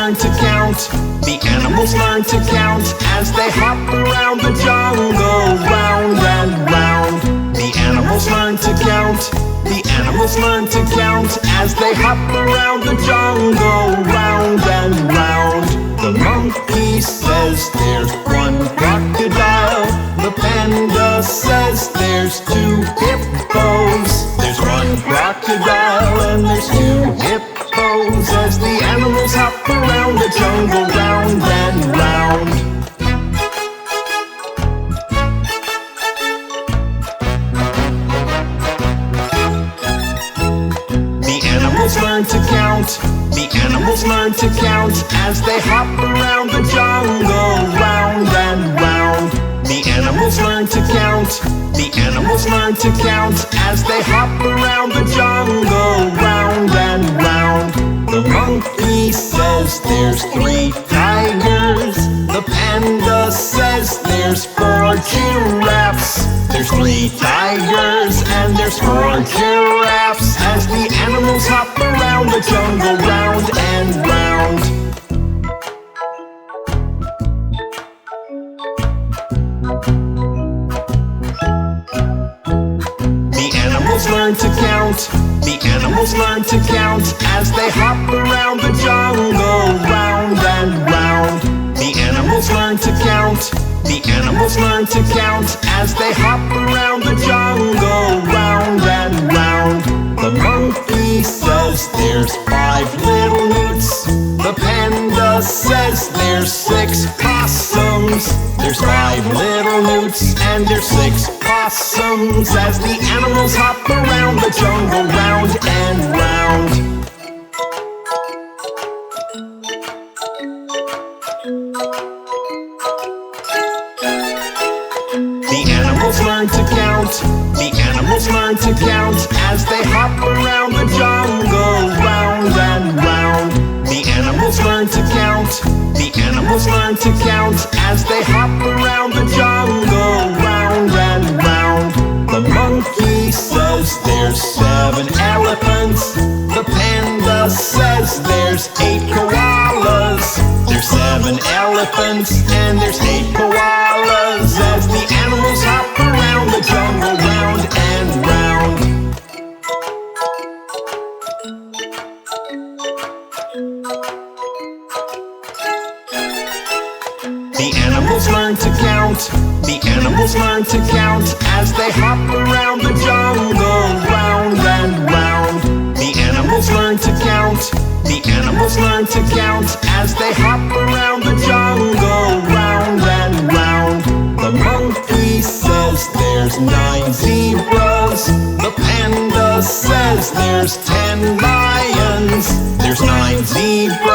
learn to count. The animals learn to count as they hop around the jungle, round and round. The animals learn to count. The animals learn to count as they hop around the jungle, round and round. The monkey says there's one crocodile. The panda says there's two hippos. There's one crocodile and there's two hippos as the animals hop around the jungle, round and round. The animals learn to count. The animals learn to count as they hop around the jungle, round and round. The animals learn to count. The animals learn to count as they hop around the jungle, round and round. The monkey says there's 3 tigers. The panda says there's 4 giraffes. There's 3 tigers and there's 4 giraffes as the animals hop around the jungle, round and round. The animals learn to count. The animals learn to count as they hop around the jungle, round and round. The animals learn to count. The animals learn to count as they hop around the jungle, round and round. The monkey says there's 5 little newts. The panda says there's 6 possums. There's 5 little newts and there's 6 possums as the animals hop around the jungle, round and round. The animals learn to count. The animals learn to count as they hop around the jungle, round and round. The animals learn to count. The animals learn to count as they hop around the jungle, round and round. The monkey says there's 7 elephants. The panda says there's 8 koalas. There's 7 elephants and there's 8 koalas as the animals hop around the jungle, round and round. The animals learn to count. The animals learn to count as they hop around the jungle, round and round. The animals learn to count. The animals learn to count as they hop around the jungle, round and round. The monkey says there's 9 zebras. The panda says there's 10 lions. There's 9 zebras